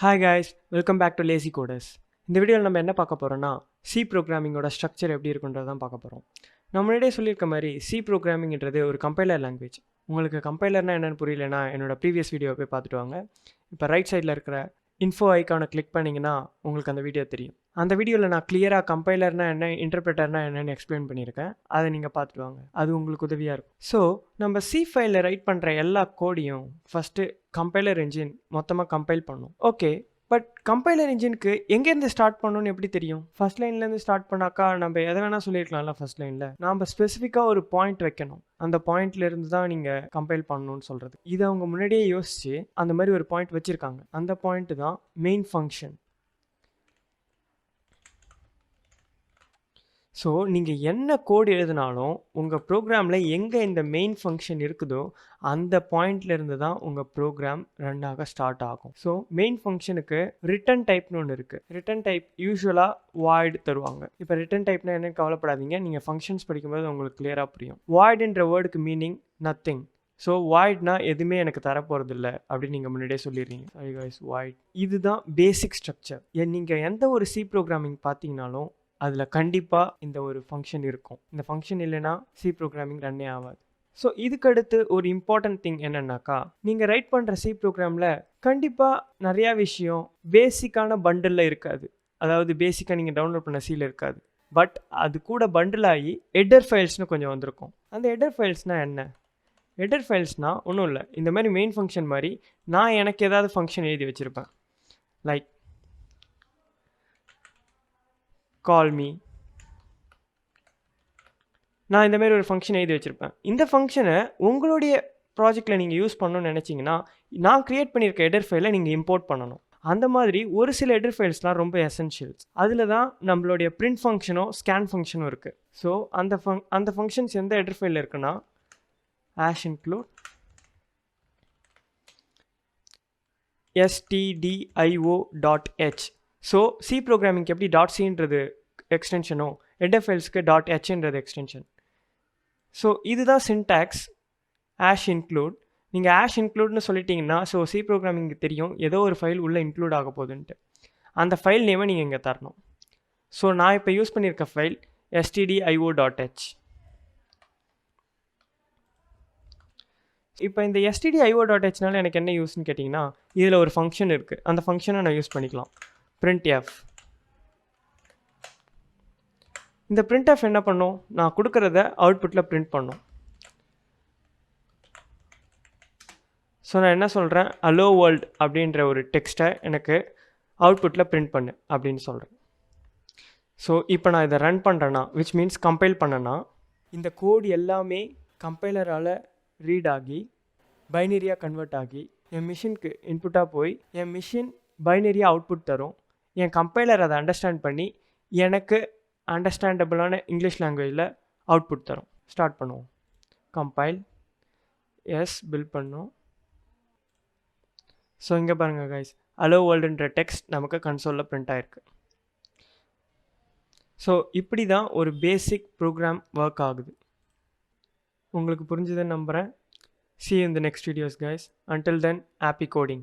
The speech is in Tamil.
Hi guys, welcome back to Lazy Coders. இந்த வீடியோவில் நம்ம என்ன பார்க்க போகிறோம்னா சி ப்ரோக்ராமிங்கோட ஸ்ட்ரக்சர் எப்படி இருக்குன்றது தான் பார்க்க போகிறோம். நான் முன்னாடியே சொல்லியிருக்க மாதிரி சி ப்ரோக்ராமிங்கிறது ஒரு கம்பைலர் லாங்குவேஜ். உங்களுக்கு கம்பைலர்னால் என்னென்னு புரியலனா என்னோட ப்ரீவியஸ் வீடியோ போய் பார்த்துட்டு வாங்க. இப்போ ரைட் சைடில் இருக்கிற இன்ஃபோ ஐக்கானை கிளிக் பண்ணிங்கன்னா உங்களுக்கு அந்த வீடியோ தெரியும். அந்த வீடியோவில் நான் கிளியராக கம்பைலர்னா என்ன, இன்டர்பிரட்டர்னா என்னென்னு எக்ஸ்பிளைன் பண்ணியிருக்கேன். அதை நீங்கள் பார்த்துட்டு வாங்க, அது உங்களுக்கு உதவியாக இருக்கும். ஸோ நம்ம சி ஃபைலில் ரைட் பண்ணுற எல்லா கோடையும் ஃபஸ்ட்டு கம்பைலர் என்ஜின் மொத்தமாக கம்பைல் பண்ணும். ஓகே, பட் கம்பைலர் இன்ஜினுக்கு எங்கேருந்து ஸ்டார்ட் பண்ணணும்னு எப்படி தெரியும்? ஃபர்ஸ்ட் லைன்லேருந்து ஸ்டார்ட் பண்ணாக்கா நம்ம எதை வேணால் சொல்லியிருக்கலாம்ல. ஃபர்ஸ்ட் லைனில் நாம் ஸ்பெசிஃபிக்காக ஒரு பாயிண்ட் வைக்கணும். அந்த பாயிண்ட்லேருந்து தான் நீங்கள் கம்பைல் பண்ணணும்னு சொல்கிறது. இதை அவங்க முன்னாடியே யோசித்து அந்த மாதிரி ஒரு பாயிண்ட் வச்சுருக்காங்க. அந்த பாயிண்ட் தான் மெயின் ஃபங்க்ஷன். ஸோ நீங்கள் என்ன கோடு எழுதினாலும் உங்கள் ப்ரோக்ராமில் எங்கே இந்த மெயின் ஃபங்க்ஷன் இருக்குதோ அந்த பாயிண்ட்லேருந்து தான் உங்கள் ப்ரோக்ராம் ரன் ஆக ஸ்டார்ட் ஆகும். ஸோ மெயின் ஃபங்க்ஷனுக்கு ரிட்டன் டைப்னு ஒன்று இருக்குது. ரிட்டன் டைப் யூஸ்வலாக வாய்ட் தருவாங்க. இப்போ ரிட்டன் டைப்னா என்னன்னு கவலைப்படாதீங்க, நீங்கள் ஃபங்க்ஷன்ஸ் படிக்கும்போது உங்களுக்கு கிளியராக புரியும். வாய்டுன்ற வேர்டுக்கு மீனிங் நத்திங். ஸோ வாய்ட்னா எதுவுமே எனக்கு தரப்போகிறது இல்லை அப்படின்னு நீங்கள் முன்னாடியே சொல்லிடுறீங்க. Sorry guys, void. இதுதான் பேசிக் ஸ்ட்ரக்சர். நீங்கள் எந்த ஒரு சி ப்ரோக்ராமிங் பார்த்தீங்கனாலும் அதில் கண்டிப்பாக இந்த ஒரு ஃபங்க்ஷன் இருக்கும். இந்த ஃபங்க்ஷன் இல்லைன்னா சி ப்ரோக்ராமிங் ரன்னே ஆகாது. ஸோ இதுக்கடுத்து ஒரு இம்பார்ட்டன்ட் திங் என்னென்னாக்கா, நீங்கள் ரைட் பண்ணுற சி ப்ரோக்ராமில் கண்டிப்பாக நிறையா விஷயம் பேசிக்கான பண்டிலில் இருக்காது. அதாவது பேசிக்காக நீங்கள் டவுன்லோட் பண்ண சீல இருக்காது. பட் அது கூட பண்டில் ஆகி ஹெடர் ஃபைல்ஸ்னு கொஞ்சம் வந்திருக்கும். அந்த ஹெடர் ஃபைல்ஸ்னால் என்ன? ஹெடர் ஃபைல்ஸ்னால் ஒன்றும் இல்லை, இந்த மாதிரி மெயின் ஃபங்க்ஷன் மாதிரி நான் எனக்கு ஏதாவது ஃபங்க்ஷன் எழுதி வச்சுருப்பேன். Like call me. நான் இந்த மாதிரி ஒரு ஃபங்க்ஷன் எழுதி வச்சுருப்பேன். இந்த ஃபங்க்ஷனை உங்களுடைய ப்ராஜெக்டில் நீங்கள் யூஸ் பண்ணணும்னு நினச்சிங்கன்னா நான் க்ரியேட் பண்ணியிருக்க ஹெடர் ஃபைலை நீங்கள் இம்போர்ட் பண்ணணும். அந்த மாதிரி ஒரு சில ஹெடர் ஃபைல்ஸ்லாம் ரொம்ப எசென்ஷியல்ஸ். அதில் தான் நம்மளுடைய பிரிண்ட் ஃபங்க்ஷனோ ஸ்கேன் ஃபங்க்ஷனும் இருக்குது. ஸோ அந்த ஃபங்க்ஷன்ஸ் எந்த ஹெடர் ஃபைலில் இருக்குன்னா #include stdio.h. ஸோ சி ப்ரோக்ராமிங்க்கு எப்படி .cன்றது எக்ஸ்டென்ஷனோ ஹெடர் ஃபைல்ஸ்க்கு .hன்றது எக்ஸ்டென்ஷன். ஸோ இதுதான் சின்டாக்ஸ் #include. நீங்கள் #includeன்னு சொல்லிட்டீங்கன்னா ஸோ சி ப்ரோக்ராமிங்க்கு தெரியும் ஏதோ ஒரு ஃபைல் உள்ளே இன்க்ளூட் ஆக போகுதுன்ட்டு. அந்த ஃபைல் நேமை நீங்கள் இங்கே தரணும். ஸோ நான் இப்போ யூஸ் பண்ணியிருக்க ஃபைல் stdio.h. இப்போ இந்த stdio.hனால எனக்கு என்ன யூஸ்ன்னு கேட்டிங்கன்னா, இதில் ஒரு ஃபங்க்ஷன் இருக்குது. அந்த ஃபங்க்ஷனை நான் யூஸ் பண்ணிக்கலாம். printf. இந்த printf என்ன பண்ணும்? நான் கொடுக்குறத அவுட்புட்டில் பிரிண்ட் பண்ணும். ஸோ நான் என்ன சொல்கிறேன், ஹலோ வேர்ல்ட் அப்படின்ற ஒரு டெக்ஸ்ட்டை எனக்கு அவுட்புட்டில் பிரிண்ட் பண்ணு அப்படின்னு சொல்கிறேன். ஸோ இப்போ நான் இதை ரன் பண்ணுறேன்னா, விச் மீன்ஸ் கம்பைல் பண்ணேன்னா, இந்த கோடு எல்லாமே கம்பைலரால் ரீட் ஆகி பைனரியாக கன்வெர்ட் ஆகி என் மிஷினுக்கு இன்புட்டாக போய் என் மிஷின் பைனரியாக அவுட்புட் தரும். என் கம்பைலர் அதை அண்டர்ஸ்டாண்ட் பண்ணி எனக்கு அண்டர்ஸ்டாண்டபிளான இங்கிலீஷ் லாங்குவேஜில் அவுட்புட் தரும். ஸ்டார்ட் பண்ணுவோம். கம்பைல் பில்ட் பண்ணோம். ஸோ இங்கே பாருங்கள் கைஸ், ஹலோ வேர்ல்டுன்ற டெக்ஸ்ட் நமக்கு கன்சோலில் பிரிண்ட் ஆகிருக்கு. ஸோ இப்படி தான் ஒரு பேசிக் ப்ரோக்ராம் ஒர்க் ஆகுது. உங்களுக்கு புரிஞ்சுதுன்னு நம்புகிறேன். See you in the next videos guys. Until then, happy coding.